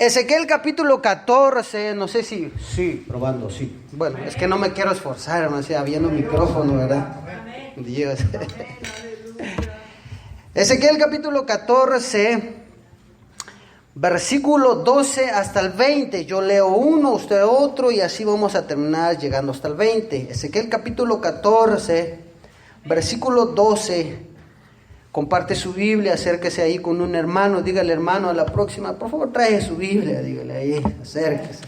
Ezequiel capítulo 14, no sé si... Sí, probando, sí. Bueno, es que no me quiero esforzar, no sé, habiendo micrófono, ¿verdad? Dios. Ezequiel capítulo 14, versículo 12 hasta el 20. Yo leo uno, usted otro, y así vamos a terminar llegando hasta el 20. Ezequiel capítulo 14, versículo 12. Comparte su Biblia, acérquese ahí con un hermano, dígale hermano a la próxima, por favor trae su Biblia, dígale ahí, acérquese.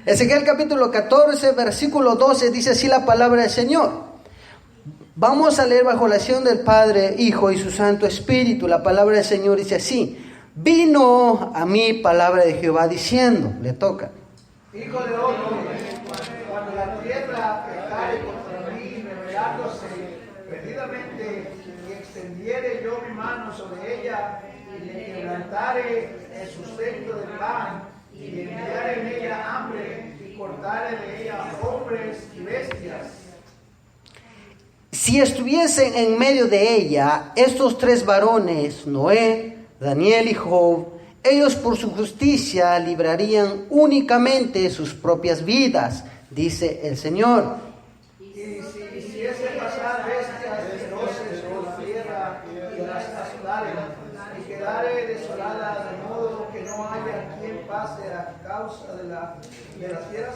Ezequiel capítulo 14, versículo 12, dice así la palabra del Señor. Vamos a leer bajo la acción del Padre, Hijo y su Santo Espíritu. La palabra del Señor dice así: vino a mí palabra de Jehová diciendo, le toca. Hijo de hombre, cuando la tierra pecare contra mí, rebelándose perdidamente, y extendiere yo mi mano sobre ella, y le quebrantare el sustento del pan, y le enviare en ella hambre, y cortare de ella hombres y bestias. Si estuviesen en medio de ella estos tres varones, Noé, Daniel y Job, ellos por su justicia librarían únicamente sus propias vidas, dice el Señor. Y si hiciese pasar bestias feroces por la tierra, y las asolare, y quedare desolada, de modo que no haya quien pase a causa de las fieras.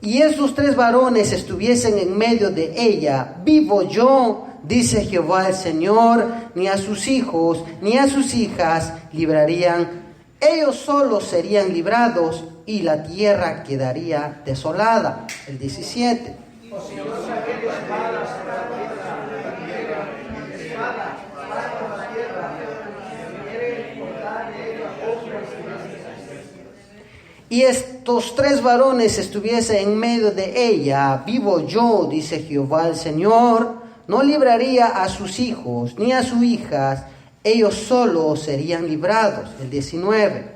Y estos tres varones estuviesen en medio de ella, vivo yo, dice Jehová el Señor, ni a sus hijos, ni a sus hijas librarían. Ellos solos serían librados y la tierra quedaría desolada. El 17. O si yo trajere espadas para la tierra, espada para la tierra, y quiere cortar de ella hombres y bestias. Y estos tres varones estuviesen en medio de ella, vivo yo, dice Jehová el Señor, no libraría a sus hijos ni a sus hijas, ellos solos serían librados. El 19.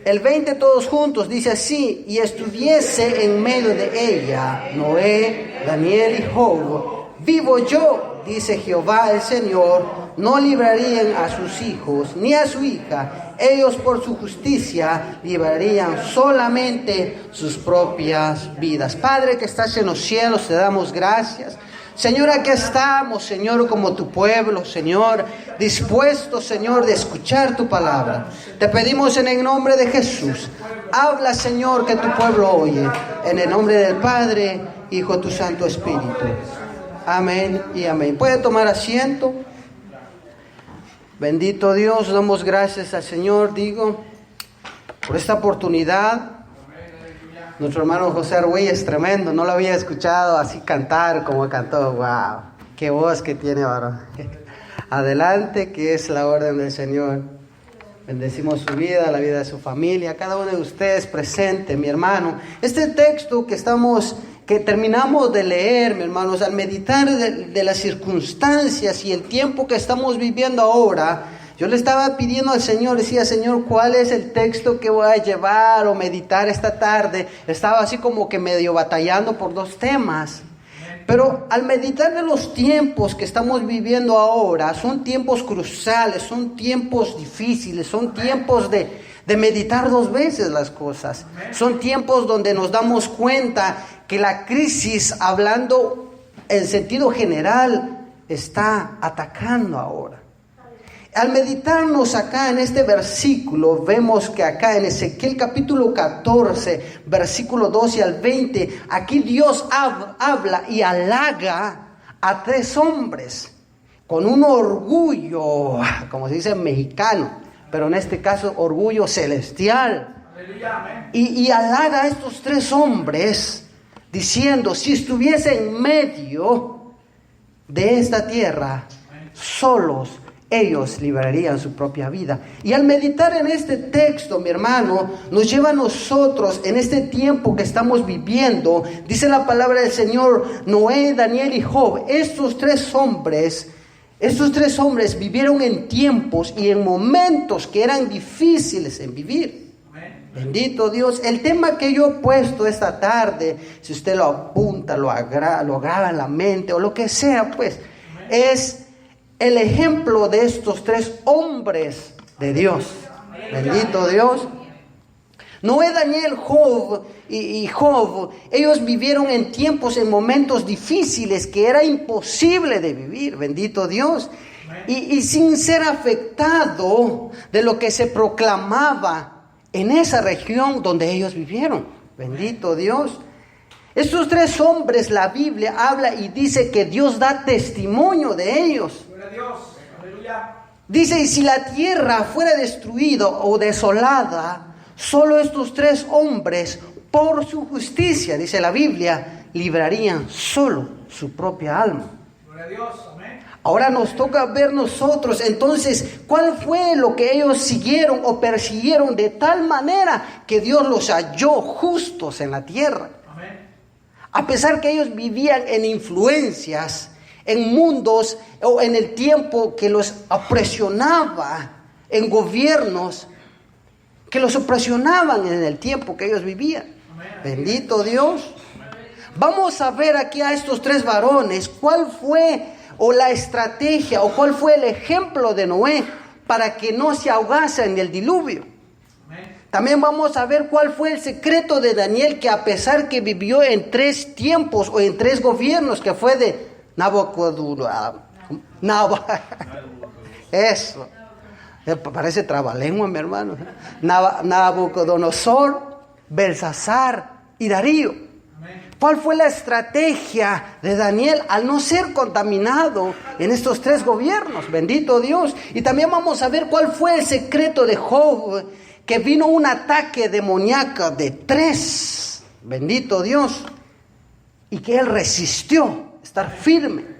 El 20 todos juntos dice así: y estuviese en medio de ella Noé, Daniel y Job, vivo yo, dice Jehová el Señor, no librarían a sus hijos ni a su hija, ellos por su justicia librarían solamente sus propias vidas. Padre que estás en los cielos, te damos gracias. Señor, aquí estamos, Señor, como tu pueblo, Señor, dispuestos, Señor, de escuchar tu palabra. Te pedimos en el nombre de Jesús, habla, Señor, que tu pueblo oye. En el nombre del Padre, Hijo, tu Santo Espíritu. Amén y amén. ¿Puede tomar asiento? Bendito Dios, damos gracias al Señor, digo, por esta oportunidad. Nuestro hermano José Arguelles es tremendo, no lo había escuchado así cantar como cantó. ¡Wow! ¡Qué voz que tiene, varón! Adelante, que es la orden del Señor. Bendecimos su vida, la vida de su familia, cada uno de ustedes presente, mi hermano. Este texto que terminamos de leer, mi hermanos, al meditar de las circunstancias y el tiempo que estamos viviendo ahora, yo le estaba pidiendo al Señor, decía, Señor, ¿cuál es el texto que voy a llevar o meditar esta tarde? Estaba así como que medio batallando por dos temas. Pero al meditar de los tiempos que estamos viviendo ahora, son tiempos cruciales, son tiempos difíciles, son tiempos de meditar dos veces las cosas. Son tiempos donde nos damos cuenta que la crisis, hablando en sentido general, está atacando ahora. Al meditarnos acá en este versículo, vemos que acá en Ezequiel capítulo 14, versículo 12 al 20, aquí Dios habla y halaga a tres hombres con un orgullo, como se dice en mexicano, pero en este caso orgullo celestial. Y halaga a estos tres hombres diciendo, si estuviese en medio de esta tierra, solos ellos librarían su propia vida. Y al meditar en este texto, mi hermano, nos lleva a nosotros en este tiempo que estamos viviendo. Dice la palabra del Señor, Noé, Daniel y Job, estos tres hombres vivieron en tiempos y en momentos que eran difíciles en vivir. Bendito Dios. El tema que yo he puesto esta tarde, si usted lo apunta, lo graba en la mente o lo que sea, pues, es el ejemplo de estos tres hombres de Dios. Bendito Dios. Noé, Daniel, Job y Job, ellos vivieron en tiempos, en momentos difíciles que era imposible de vivir, bendito Dios, y sin ser afectado de lo que se proclamaba en esa región donde ellos vivieron, bendito Dios. Estos tres hombres, la Biblia habla y dice que Dios da testimonio de ellos. Gloria a Dios. Aleluya. Dice, y si la tierra fuera destruida o desolada, solo estos tres hombres, por su justicia, dice la Biblia, librarían solo su propia alma. Gloria a Dios. Amén. Ahora nos toca ver nosotros, entonces, ¿cuál fue lo que ellos siguieron o persiguieron de tal manera que Dios los halló justos en la tierra? Amén. A pesar que ellos vivían en influencias, en mundos o en el tiempo que los opresionaba, en gobiernos que los opresionaban en el tiempo que ellos vivían. Amén. Bendito Dios. Vamos a ver aquí a estos tres varones cuál fue o la estrategia o cuál fue el ejemplo de Noé para que no se ahogase en el diluvio. Amén. También vamos a ver cuál fue el secreto de Daniel, que a pesar que vivió en tres tiempos o en tres gobiernos, que fue de Nabucodonosor. Eso. Parece trabalengua, mi hermano. Nabucodonosor, Belsasar y Darío. ¿Cuál fue la estrategia de Daniel al no ser contaminado en estos tres gobiernos? Bendito Dios. Y también vamos a ver cuál fue el secreto de Job, que vino un ataque demoníaco de 3. Bendito Dios. Y que él resistió estar firme.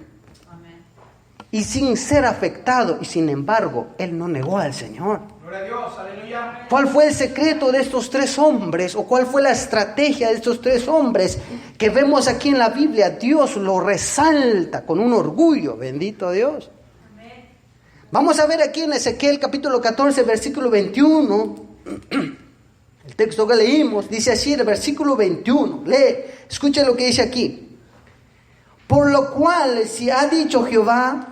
Y sin ser afectado, y sin embargo, él no negó al Señor. Gloria a Dios, aleluya. ¿Cuál fue el secreto de estos tres hombres? ¿O cuál fue la estrategia de estos tres hombres que vemos aquí en la Biblia? Dios lo resalta con un orgullo, bendito Dios. Amén. Vamos a ver aquí en Ezequiel capítulo 14, versículo 21. El texto que leímos dice así, el versículo 21. Lee, escucha lo que dice aquí. Por lo cual, si ha dicho Jehová...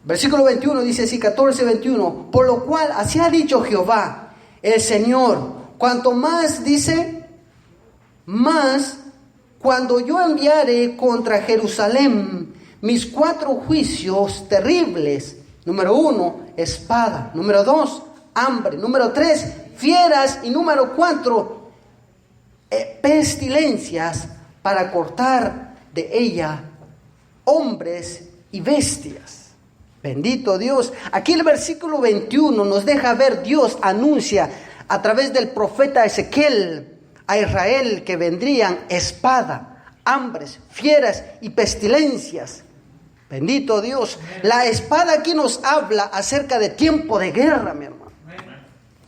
Versículo 21 dice así, 14, 21. Por lo cual, así ha dicho Jehová, el Señor. Cuanto más, dice, más, cuando yo enviare contra Jerusalén mis 4 juicios terribles. Número 1, espada. Número 2, hambre. Número 3, fieras. Y número 4, pestilencias, para cortar de ella hombres y bestias. Bendito Dios. Aquí el versículo 21 nos deja ver, Dios anuncia a través del profeta Ezequiel a Israel que vendrían espada, hambres, fieras y pestilencias. Bendito Dios. La espada aquí nos habla acerca de tiempo de guerra, mi hermano.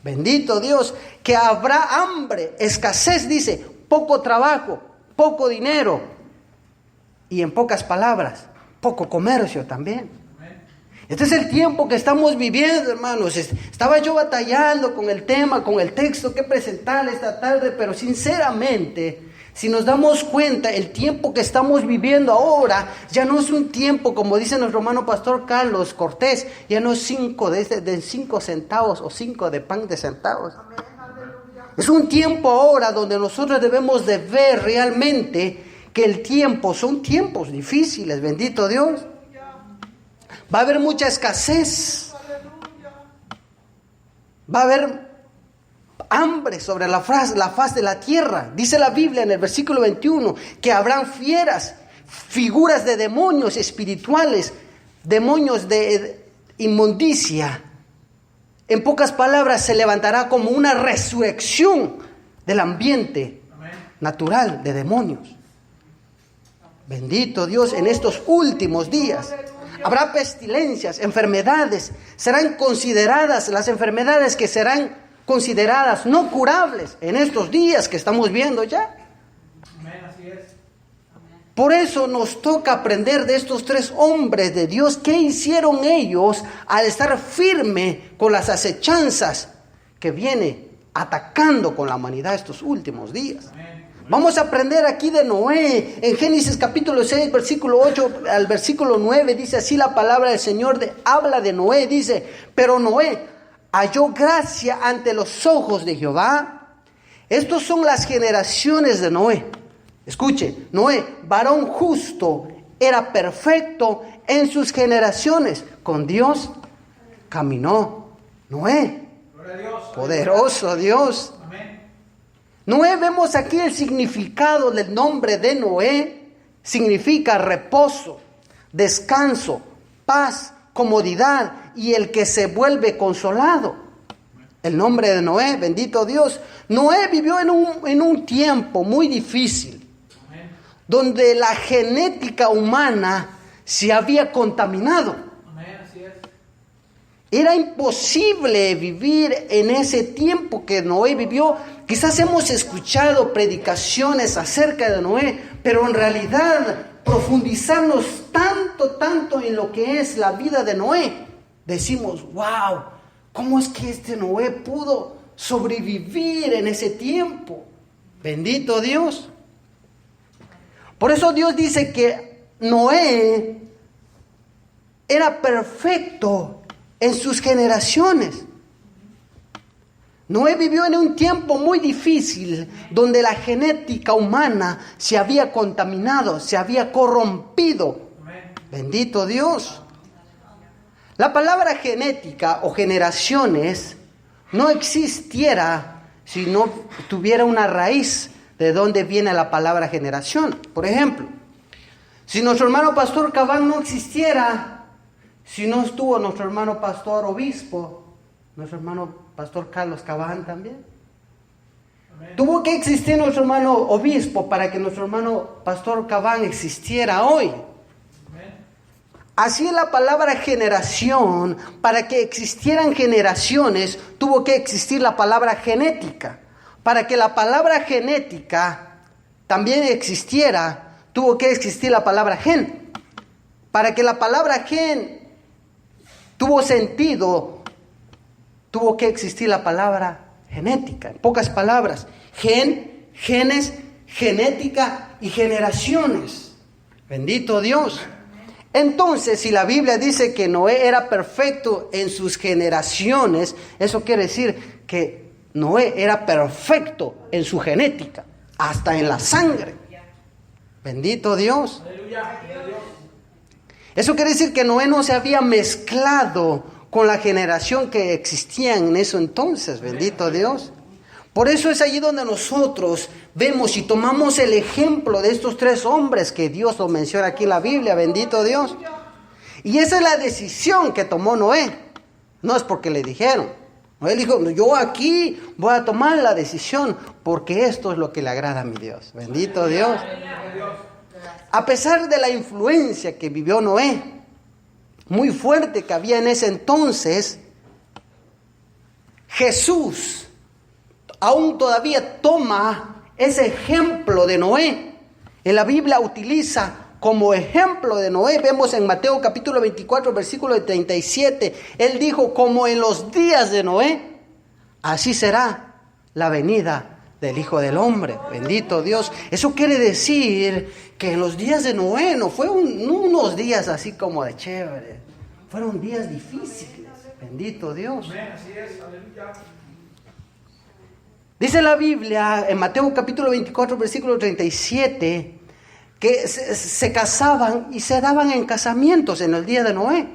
Bendito Dios. Que habrá hambre, escasez, dice, poco trabajo, poco dinero y en pocas palabras, poco comercio también. Este es el tiempo que estamos viviendo, hermanos. Estaba yo batallando con el tema, con el texto que presentar esta tarde, pero sinceramente, si nos damos cuenta, el tiempo que estamos viviendo ahora ya no es un tiempo, como dice nuestro hermano pastor Carlos Cortés, ya no es 5 de 5 centavos o 5 de pan de centavos. Es un tiempo ahora donde nosotros debemos de ver realmente que el tiempo, son tiempos difíciles, bendito Dios. Va a haber mucha escasez. Va a haber hambre sobre la faz de la tierra. Dice la Biblia en el versículo 21 que habrán fieras, figuras de demonios espirituales, demonios de inmundicia. En pocas palabras, se levantará como una resurrección del ambiente natural de demonios. Bendito Dios, en estos últimos días. Habrá pestilencias, enfermedades, serán consideradas, las enfermedades que serán consideradas no curables en estos días que estamos viendo ya. Amén, así es. Por eso nos toca aprender de estos tres hombres de Dios, qué hicieron ellos al estar firme con las acechanzas que viene atacando con la humanidad estos últimos días. Vamos a aprender aquí de Noé. En Génesis capítulo 6, versículo 8 al versículo 9, dice así la palabra del Señor, habla de Noé, dice, pero Noé halló gracia ante los ojos de Jehová. Estos son las generaciones de Noé. Escuche, Noé, varón justo, era perfecto en sus generaciones. Con Dios caminó Noé. Poderoso Dios. Noé, vemos aquí el significado del nombre de Noé. Significa reposo, descanso, paz, comodidad y el que se vuelve consolado. El nombre de Noé, bendito Dios. Noé vivió en un tiempo muy difícil, donde la genética humana se había contaminado. Era imposible vivir en ese tiempo que Noé vivió. Quizás hemos escuchado predicaciones acerca de Noé, pero en realidad profundizarnos tanto en lo que es la vida de Noé, decimos, wow, ¿cómo es que este Noé pudo sobrevivir en ese tiempo? Bendito Dios. Por eso Dios dice que Noé era perfecto en sus generaciones. Noé vivió en un tiempo muy difícil donde la genética humana se había contaminado, se había corrompido. Bendito Dios. La palabra genética o generaciones no existiera si no tuviera una raíz de donde viene la palabra generación. Por ejemplo, si nuestro hermano pastor Cabán no existiera, si no estuvo nuestro hermano pastor obispo, nuestro hermano pastor Carlos Cabán también. Amén. Tuvo que existir nuestro hermano obispo para que nuestro hermano pastor Cabán existiera hoy. Amén. Así es la palabra generación. Para que existieran generaciones, tuvo que existir la palabra genética. Para que la palabra genética también existiera, tuvo que existir la palabra gen. Para que la palabra gen tuvo sentido, tuvo que existir la palabra genética. En pocas palabras, genes, genética y generaciones. Bendito Dios. Entonces, si la Biblia dice que Noé era perfecto en sus generaciones, eso quiere decir que Noé era perfecto en su genética, hasta en la sangre. Bendito Dios. Eso quiere decir que Noé no se había mezclado con la generación que existía en eso entonces, bendito Dios. Por eso es allí donde nosotros vemos y tomamos el ejemplo de estos tres hombres que Dios lo menciona aquí en la Biblia, bendito Dios. Y esa es la decisión que tomó Noé, no es porque le dijeron. Noé dijo, yo aquí voy a tomar la decisión porque esto es lo que le agrada a mi Dios, bendito Dios. A pesar de la influencia que vivió Noé, muy fuerte que había en ese entonces, Jesús aún todavía toma ese ejemplo de Noé. En la Biblia utiliza como ejemplo de Noé, vemos en Mateo capítulo 24, versículo 37, Él dijo, como en los días de Noé, así será la venida del Hijo del Hombre, bendito Dios. Eso quiere decir que en los días de Noé no fue unos días así como de chévere, fueron días difíciles, bendito Dios. Dice la Biblia en Mateo capítulo 24, versículo 37, que se casaban y se daban en casamientos en el día de Noé.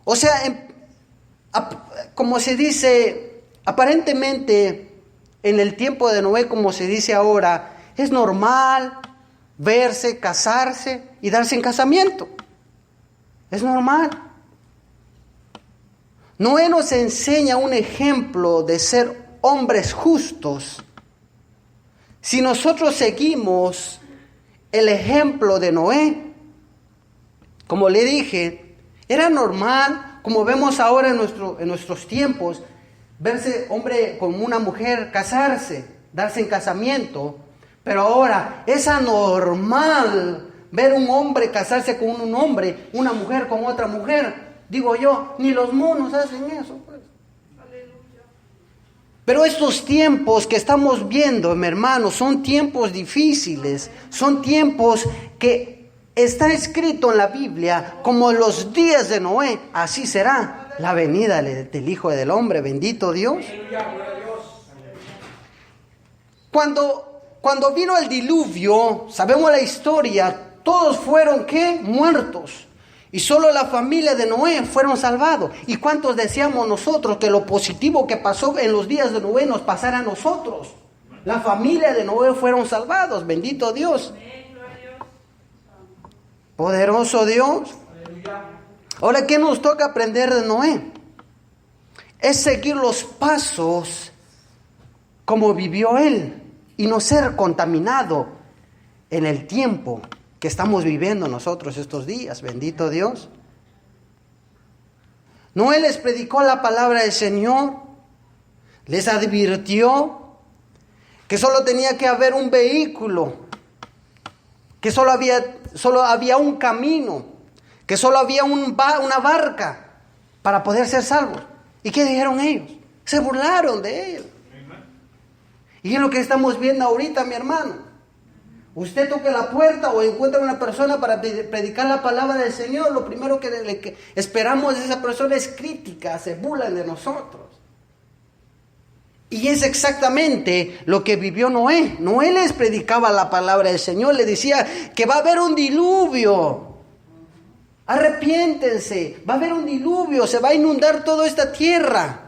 O sea, como se dice, aparentemente en el tiempo de Noé, como se dice ahora, es normal verse, casarse y darse en casamiento. Es normal. Noé nos enseña un ejemplo de ser hombres justos. Si nosotros seguimos el ejemplo de Noé, como le dije, era normal, como vemos ahora en nuestros tiempos, verse hombre con una mujer, casarse, darse en casamiento. Pero ahora es anormal ver un hombre casarse con un hombre, una mujer con otra mujer. Digo yo, ni los monos hacen eso, pues. Pero estos tiempos que estamos viendo, mi hermano, son tiempos difíciles, son tiempos que está escrito en la Biblia como los días de Noé, así será la venida del Hijo del Hombre, bendito Dios. Cuando vino el diluvio, sabemos la historia, todos fueron ¿qué? Muertos. Y solo la familia de Noé fueron salvados. ¿Y cuántos deseamos nosotros que lo positivo que pasó en los días de Noé nos pasara a nosotros? La familia de Noé fueron salvados, bendito Dios. Poderoso Dios. Ahora, ¿qué nos toca aprender de Noé? Es seguir los pasos como vivió él y no ser contaminado en el tiempo que estamos viviendo nosotros estos días, bendito Dios. Noé les predicó la palabra del Señor, les advirtió que solo tenía que haber un vehículo, que solo había un camino, que solo había una barca para poder ser salvos. ¿Y qué dijeron ellos? Se burlaron de él. Y es lo que estamos viendo ahorita, mi hermano. Usted toca la puerta o encuentra una persona para predicar la palabra del Señor, lo primero que esperamos de esa persona es crítica, se burlan de nosotros. Y es exactamente lo que vivió Noé. Noé les predicaba la palabra del Señor, le decía que va a haber un diluvio. Arrepiéntense, va a haber un diluvio, se va a inundar toda esta tierra.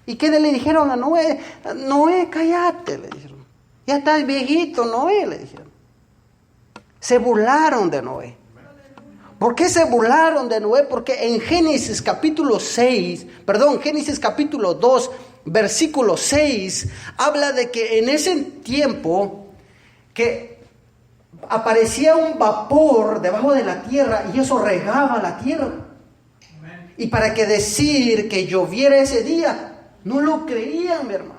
¿Y qué le dijeron a Noé? Noé, cállate, le dijeron. Ya estás viejito, Noé, le dijeron. Se burlaron de Noé. ¿Por qué se burlaron de Noé? Porque en Génesis capítulo 2, versículo 6, habla de que en ese tiempo que aparecía un vapor debajo de la tierra y eso regaba la tierra. Y para que decir que lloviera ese día, no lo creían, mi hermano.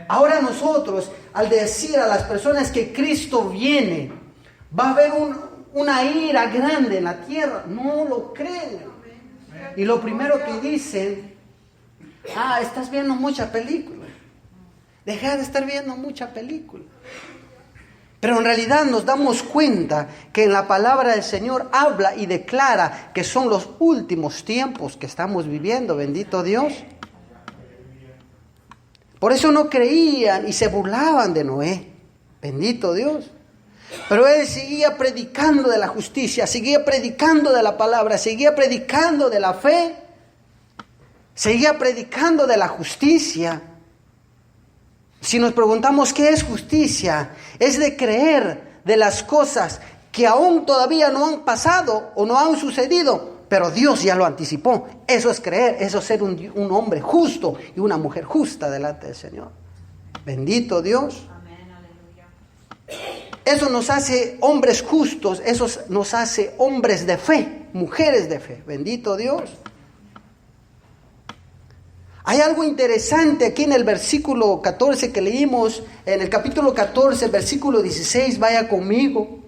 Ahora nosotros, al decir a las personas que Cristo viene, va a haber una ira grande en la tierra, no lo creen. Y lo primero que dicen, estás viendo mucha película. Deja de estar viendo mucha película. Pero en realidad nos damos cuenta que en la palabra del Señor habla y declara que son los últimos tiempos que estamos viviendo, bendito Dios. Por eso no creían y se burlaban de Noé, bendito Dios. Pero él seguía predicando de la justicia, seguía predicando de la palabra, seguía predicando de la fe, seguía predicando de la justicia. Si nos preguntamos qué es justicia, es de creer de las cosas que aún todavía no han pasado o no han sucedido, pero Dios ya lo anticipó. Eso es creer, eso es ser un hombre justo y una mujer justa delante del Señor. Bendito Dios. Amén, aleluya. Eso nos hace hombres justos, eso nos hace hombres de fe, mujeres de fe. Bendito Dios. Hay algo interesante aquí en el versículo 14 que leímos, en el capítulo 14, versículo 16, vaya conmigo.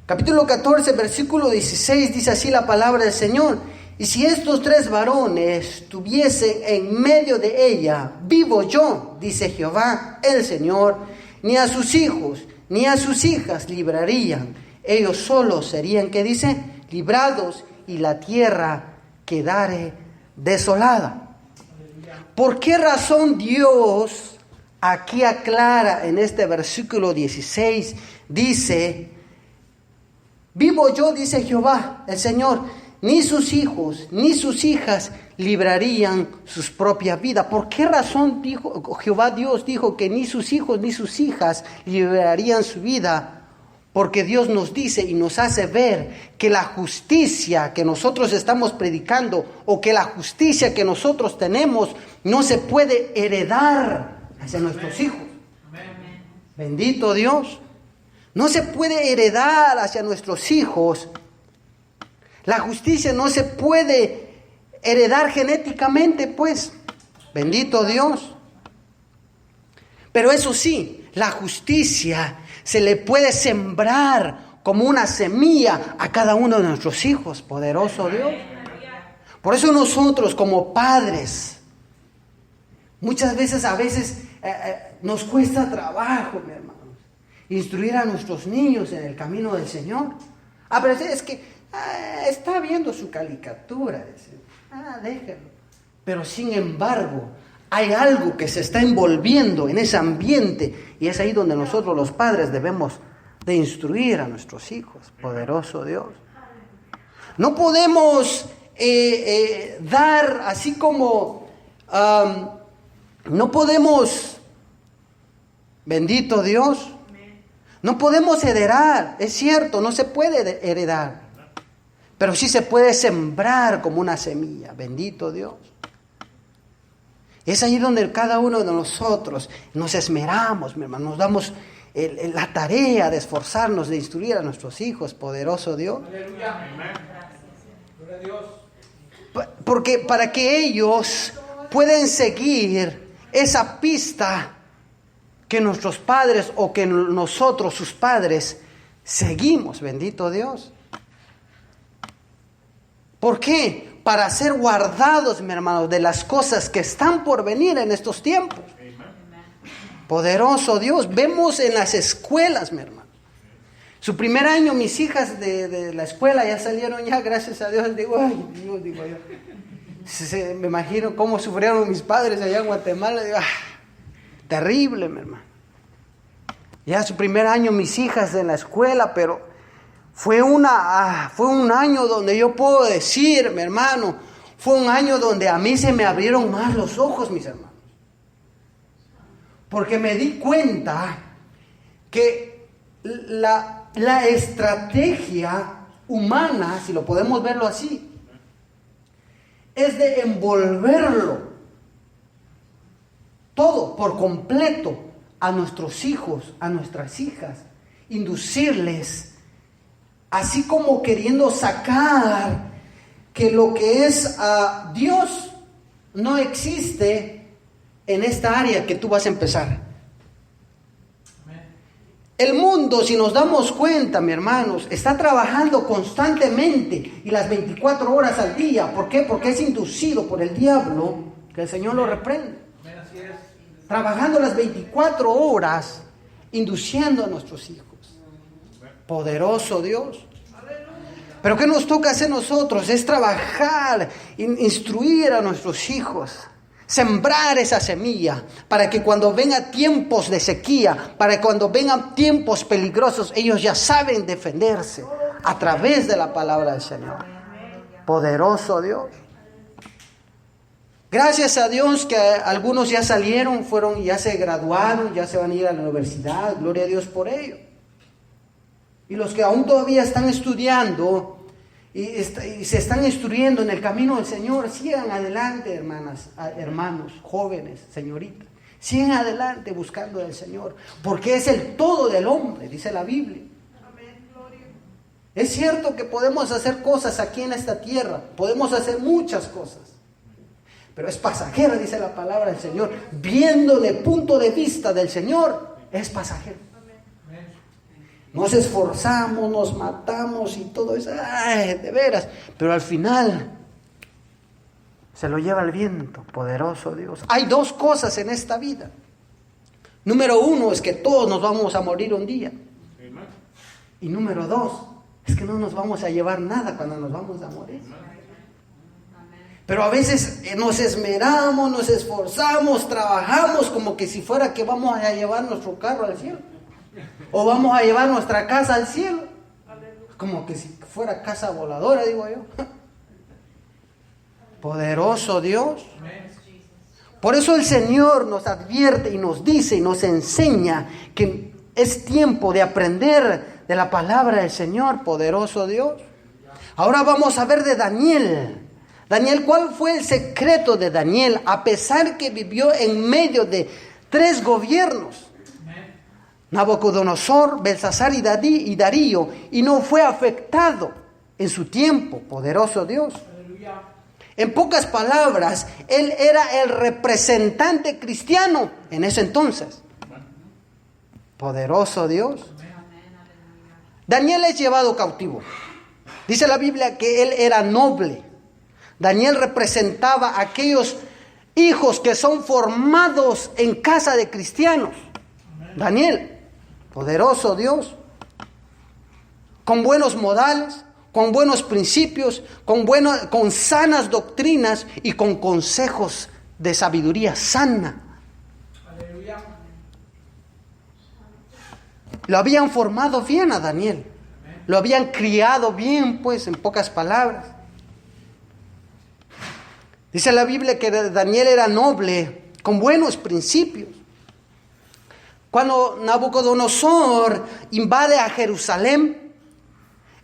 Capítulo 14, versículo 16, dice así la palabra del Señor. Y si estos 3 varones estuviesen en medio de ella, vivo yo, dice Jehová el Señor, ni a sus hijos, ni a sus hijas librarían. Ellos solos serían, ¿qué dice? Librados, y la tierra quedare desolada. ¿Por qué razón Dios aquí aclara en este versículo 16? Dice, vivo yo, dice Jehová, el Señor, ni sus hijos, ni sus hijas librarían sus propias vidas. ¿Por qué razón dijo Jehová Dios dijo que ni sus hijos, ni sus hijas librarían su vida? Porque Dios nos dice y nos hace ver que la justicia que nosotros estamos predicando o que la justicia que nosotros tenemos no se puede heredar hacia nuestros hijos. Bendito Dios. No se puede heredar hacia nuestros hijos. La justicia no se puede heredar genéticamente, pues. Bendito Dios. Pero eso sí, la justicia se le puede sembrar como una semilla a cada uno de nuestros hijos. Poderoso Dios. Por eso nosotros como padres Muchas veces, nos cuesta trabajo, mi hermano, instruir a nuestros niños en el camino del Señor. Pero es que está viendo su caricatura, déjalo. Pero sin embargo, hay algo que se está envolviendo en ese ambiente, y es ahí donde nosotros los padres debemos de instruir a nuestros hijos. Poderoso Dios. No podemos dar así como, no podemos, bendito Dios, no podemos heredar, es cierto, no se puede heredar, pero sí se puede sembrar como una semilla, bendito Dios. Es ahí donde cada uno de nosotros nos esmeramos, mi hermano, nos damos la tarea de esforzarnos, de instruir a nuestros hijos, poderoso Dios. Aleluya. Gloria a Dios. Porque para que ellos puedan seguir esa pista que nuestros padres o que nosotros, sus padres, seguimos, bendito Dios. ¿Por qué? Para ser guardados, mi hermano, de las cosas que están por venir en estos tiempos. Poderoso Dios. Vemos en las escuelas, mi hermano. Su primer año, mis hijas de la escuela ya salieron ya, gracias a Dios. Digo, ay Dios, digo yo. Me imagino cómo sufrieron mis padres allá en Guatemala. Digo, terrible, mi hermano. Ya su primer año, mis hijas en la escuela, pero fue un año donde yo puedo decir, mi hermano, fue un año donde a mí se me abrieron más los ojos, mis hermanos. Porque me di cuenta que la estrategia humana, si lo podemos verlo así, es de envolverlo todo por completo a nuestros hijos, a nuestras hijas, inducirles, así como queriendo sacar que lo que es Dios no existe en esta área que tú vas a empezar. El mundo, si nos damos cuenta, mi hermanos, está trabajando constantemente y las 24 horas al día. ¿Por qué? Porque es inducido por el diablo, que el Señor lo reprende. Trabajando las 24 horas, induciendo a nuestros hijos. Poderoso Dios. Pero ¿qué nos toca hacer nosotros? Es trabajar, instruir a nuestros hijos. Sembrar esa semilla para que cuando vengan tiempos de sequía, para que cuando vengan tiempos peligrosos, ellos ya saben defenderse a través de la palabra del Señor. Poderoso Dios. Gracias a Dios que algunos ya salieron, ya se graduaron, ya se van a ir a la universidad. Gloria a Dios por ello. Y los que aún todavía están estudiando y se están instruyendo en el camino del Señor, sigan adelante, hermanos, jóvenes, señoritas. Sigan adelante buscando al Señor, porque es el todo del hombre, dice la Biblia. Amén, gloria. Es cierto que podemos hacer cosas aquí en esta tierra, podemos hacer muchas cosas, pero es pasajera, dice la palabra del Señor. Viendo el punto de vista del Señor, es pasajero. Nos esforzamos, nos matamos y todo eso, de veras. Pero al final se lo lleva el viento, poderoso Dios. Hay dos cosas en esta vida. Número uno es que todos nos vamos a morir un día. Y número dos es que no nos vamos a llevar nada cuando nos vamos a morir. Pero a veces nos esmeramos, nos esforzamos, trabajamos como que si fuera que vamos a llevar nuestro carro al cielo. O vamos a llevar nuestra casa al cielo. Como que si fuera casa voladora, digo yo. Poderoso Dios. Por eso el Señor nos advierte y nos dice y nos enseña que es tiempo de aprender de la palabra del Señor. Poderoso Dios. Ahora vamos a ver de Daniel. Daniel, ¿cuál fue el secreto de Daniel? A pesar que vivió en medio de 3 gobiernos. Nabucodonosor, Belsasar y Darío, y no fue afectado en su tiempo, poderoso Dios. Aleluya. En pocas palabras, él era el representante cristiano en ese entonces. Poderoso Dios. Daniel es llevado cautivo. Dice la Biblia que él era noble. Daniel representaba a aquellos hijos que son formados en casa de cristianos. Daniel, poderoso Dios, con buenos modales, con buenos principios, con sanas doctrinas y con consejos de sabiduría sana. Aleluya. Lo habían formado bien a Daniel. Lo habían criado bien, pues, en pocas palabras. Dice la Biblia que Daniel era noble, con buenos principios. Cuando Nabucodonosor invade a Jerusalén,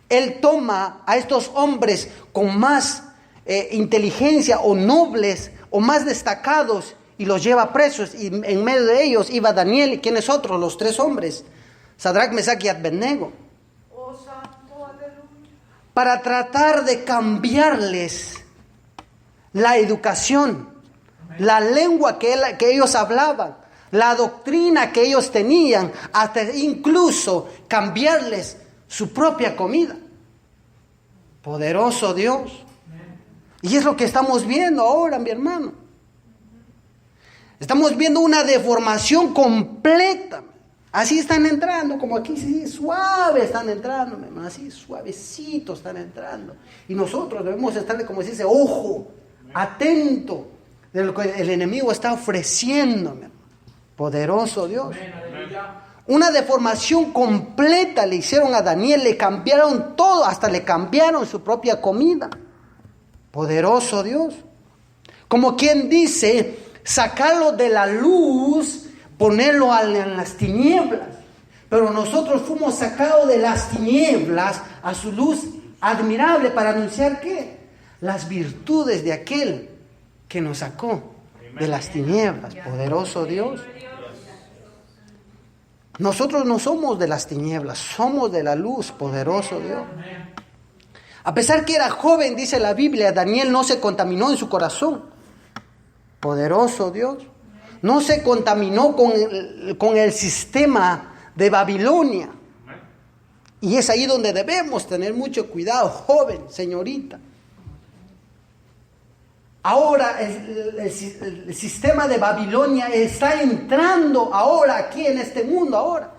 él toma a estos hombres con más inteligencia o nobles o más destacados y los lleva presos. Y en medio de ellos iba Daniel y ¿quiénes otros? Los 3 hombres, Sadrach, Mesach y Abednego. Oh, santo, aleluya. Para tratar de cambiarles la educación, la lengua que ellos hablaban, la doctrina que ellos tenían, hasta incluso cambiarles su propia comida. Poderoso Dios. Y es lo que estamos viendo ahora, mi hermano. Estamos viendo una deformación completa. Así están entrando, como aquí, sí, suave están entrando, mi hermano, así suavecito están entrando. Y nosotros debemos estar, como se dice, ojo, atento de lo que el enemigo está ofreciendo, mi hermano. Poderoso Dios. Una deformación completa le hicieron a Daniel, le cambiaron todo, hasta le cambiaron su propia comida. Poderoso Dios. Como quien dice, sacarlo de la luz, ponerlo en las tinieblas. Pero nosotros fuimos sacados de las tinieblas a su luz admirable para anunciar ¿qué? Las virtudes de aquel que nos sacó de las tinieblas. Poderoso Dios. Nosotros no somos de las tinieblas, somos de la luz, poderoso Dios. A pesar que era joven, dice la Biblia, Daniel no se contaminó en su corazón. Poderoso Dios. No se contaminó con el sistema de Babilonia. Y es ahí donde debemos tener mucho cuidado, joven, señorita. Ahora el sistema de Babilonia está entrando ahora aquí en este mundo ahora.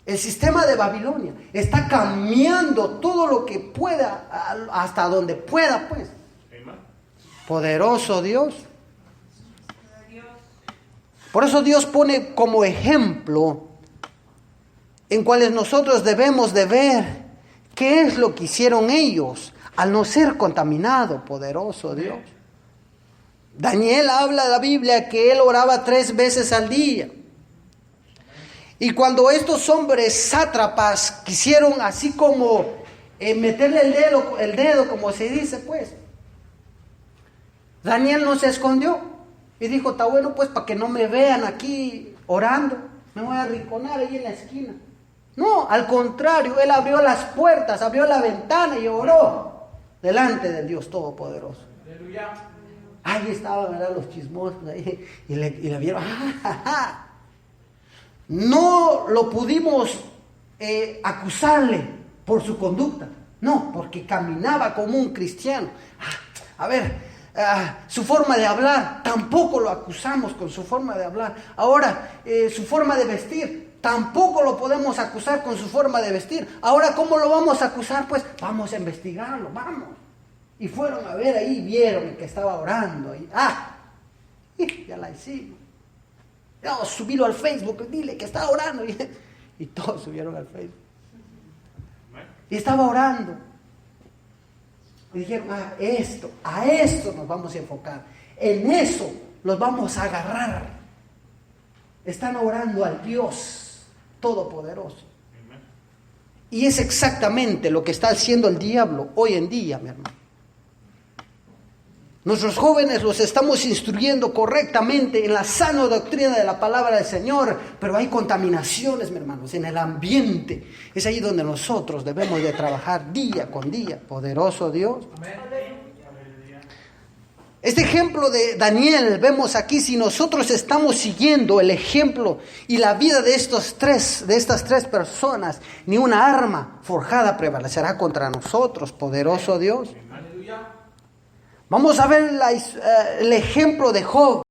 El sistema de Babilonia está cambiando todo lo que pueda, hasta donde pueda, pues. Poderoso Dios. Por eso Dios pone como ejemplo en cuales nosotros debemos de ver qué es lo que hicieron ellos al no ser contaminado, poderoso Dios. Daniel habla de la Biblia que él oraba 3 veces al día. Y cuando estos hombres sátrapas quisieron así como meterle el dedo, como se dice, pues, Daniel no se escondió y dijo, está bueno, pues, para que no me vean aquí orando, me voy a arrinconar ahí en la esquina. No, al contrario, él abrió las puertas, abrió la ventana y oró delante del Dios Todopoderoso. Aleluya. Ahí estaban, ¿verdad?, los chismosos ahí, y le vieron. No lo pudimos acusarle por su conducta, no, porque caminaba como un cristiano. Su forma de hablar, tampoco lo acusamos con su forma de hablar. Ahora, su forma de vestir, tampoco lo podemos acusar con su forma de vestir. Ahora, ¿cómo lo vamos a acusar? Pues vamos a investigarlo, vamos. Y fueron a ver ahí, vieron que estaba orando. Ya la hicimos. Vamos a subirlo al Facebook, dile que está orando. Y todos subieron al Facebook. Y estaba orando. Y dijeron, a esto nos vamos a enfocar. En eso los vamos a agarrar. Están orando al Dios Todopoderoso. Y es exactamente lo que está haciendo el diablo hoy en día, mi hermano. Nuestros jóvenes los estamos instruyendo correctamente en la sana doctrina de la palabra del Señor, pero hay contaminaciones, mi hermanos, en el ambiente. Es ahí donde nosotros debemos de trabajar día con día. Poderoso Dios. Este ejemplo de Daniel, vemos aquí, si nosotros estamos siguiendo el ejemplo y la vida de estas tres personas, ni una arma forjada prevalecerá contra nosotros, poderoso Dios. Vamos a ver el ejemplo de Job.